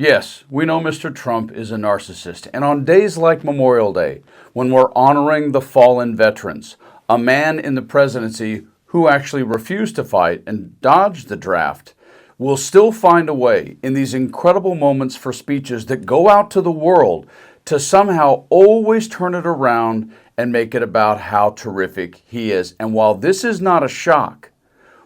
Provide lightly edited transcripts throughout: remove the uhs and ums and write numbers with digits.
Yes, we know Mr. Trump is a narcissist, and on days like Memorial Day, when we're honoring the fallen veterans, a man in the presidency who actually refused to fight and dodged the draft will still find a way in these incredible moments for speeches that go out to the world to somehow always turn it around and make it about how terrific he is. And while this is not a shock,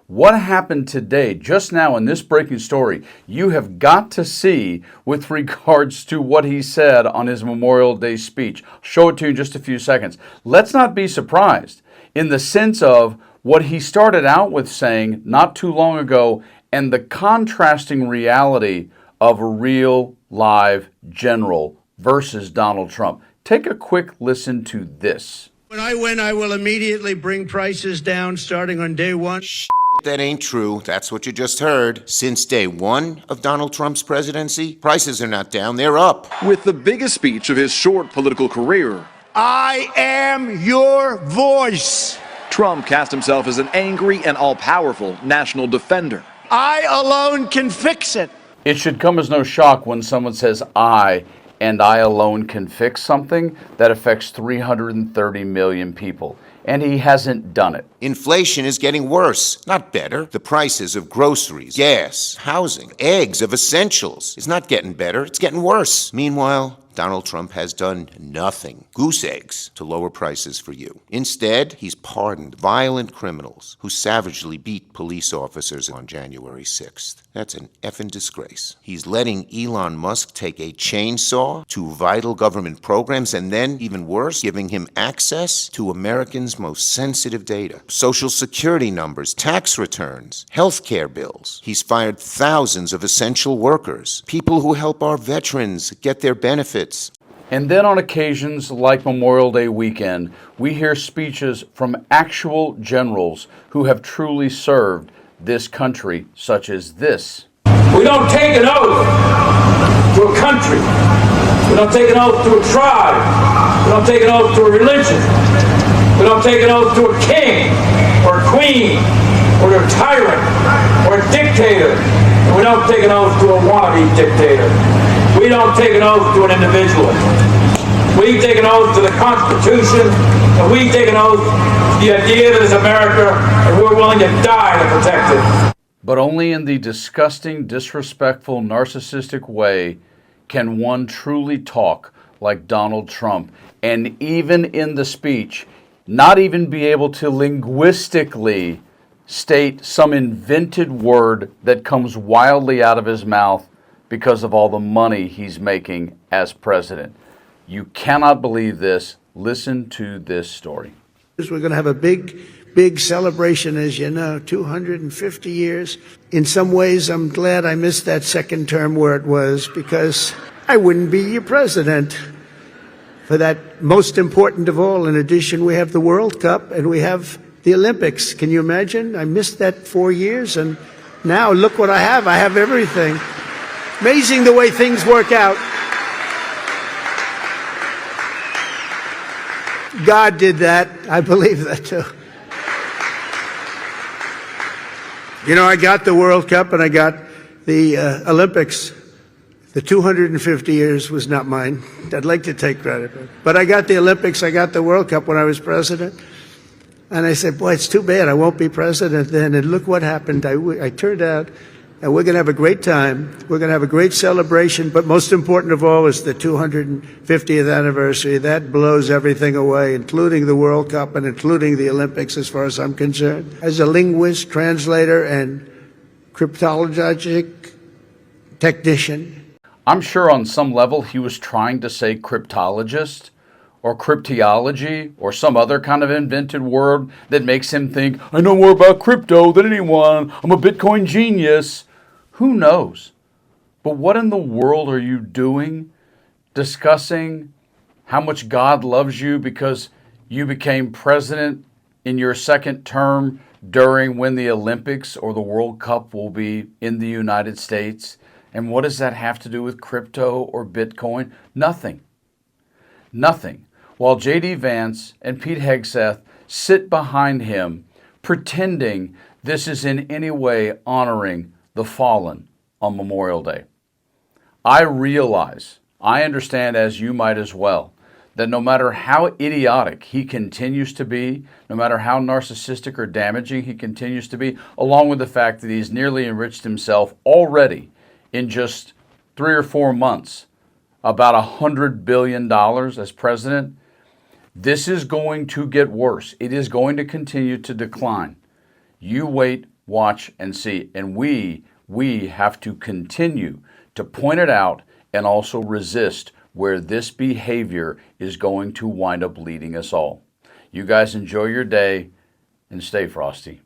what happened today, just now in this breaking story, you have got to see with regards to what he said on his Memorial Day speech. I'll show it to you in just a few seconds. Let's not be surprised in the sense of what he started out with saying not too long ago and the contrasting reality of a real live general versus Donald Trump. Take a quick listen to this. When I win, I will immediately bring prices down starting on day one. That ain't true. That's what you just heard. Since day one of Donald Trump's presidency, prices are not down, they're up. With the biggest speech of his short political career, I am your voice. Trump cast himself as an angry and all-powerful national defender. I alone can fix it. It should come as no shock when someone says I and I alone can fix something that affects 330 million people. And he hasn't done it. Inflation is getting worse, not better. The prices of groceries, gas, housing, eggs, of essentials is not getting better, it's getting worse. Meanwhile, Donald Trump has done nothing, goose eggs, to lower prices for you. Instead, he's pardoned violent criminals who savagely beat police officers on January 6th. That's an effing disgrace. He's letting Elon Musk take a chainsaw to vital government programs and then, even worse, giving him access to Americans' most sensitive data. Social security numbers, tax returns, health care bills. He's fired thousands of essential workers, people who help our veterans get their benefits. And then on occasions like Memorial Day weekend, we hear speeches from actual generals who have truly served this country, such as this. We don't take an oath to a country. We don't take an oath to a tribe. We don't take an oath to a religion. We don't take an oath to a king or a queen or to a tyrant or a dictator. And we don't take an oath to a wannabe dictator. We don't take an oath to an individual. We take an oath to the Constitution, and we take an oath to the idea that it's America, and we're willing to die to protect it. But only in the disgusting, disrespectful, narcissistic way can one truly talk like Donald Trump, and even in the speech, not even be able to linguistically state some invented word that comes wildly out of his mouth because of all the money he's making as president. You cannot believe this. Listen to this story. We're going to have a big celebration, as you know, 250 years. In some ways, I'm glad I missed that second term where it was, because I wouldn't be your president. For that, most important of all, in addition, we have the World Cup and we have the Olympics. Can you imagine? I missed that 4 years, and now look what I have. I have everything. Amazing the way things work out. God did that. I believe that too. You know, I got the World Cup and I got the Olympics. The 250 years was not mine. I'd like to take credit. But I got the Olympics, I got the World Cup when I was president. And I said, boy, it's too bad I won't be president then. And look what happened. I turned out, and we're going to have a great time. We're going to have a great celebration. But most important of all is the 250th anniversary. That blows everything away, including the World Cup and including the Olympics, as far as I'm concerned. As a linguist, translator, and cryptologic technician, I'm sure on some level he was trying to say cryptologist or cryptology or some other kind of invented word that makes him think, I know more about crypto than anyone. I'm a Bitcoin genius. Who knows? But what in the world are you doing discussing how much God loves you because you became president in your second term during when the Olympics or the World Cup will be in the United States? And what does that have to do with crypto or Bitcoin? Nothing. Nothing. While J.D. Vance and Pete Hegseth sit behind him pretending this is in any way honoring the fallen on Memorial Day. I realize, I understand, as you might as well, that no matter how idiotic he continues to be, no matter how narcissistic or damaging he continues to be, along with the fact that he's nearly enriched himself already in just 3 or 4 months, about $100 billion as president, this is going to get worse. It is going to continue to decline. You wait, watch, and see. And we have to continue to point it out and also resist where this behavior is going to wind up leading us all. You guys enjoy your day and stay frosty.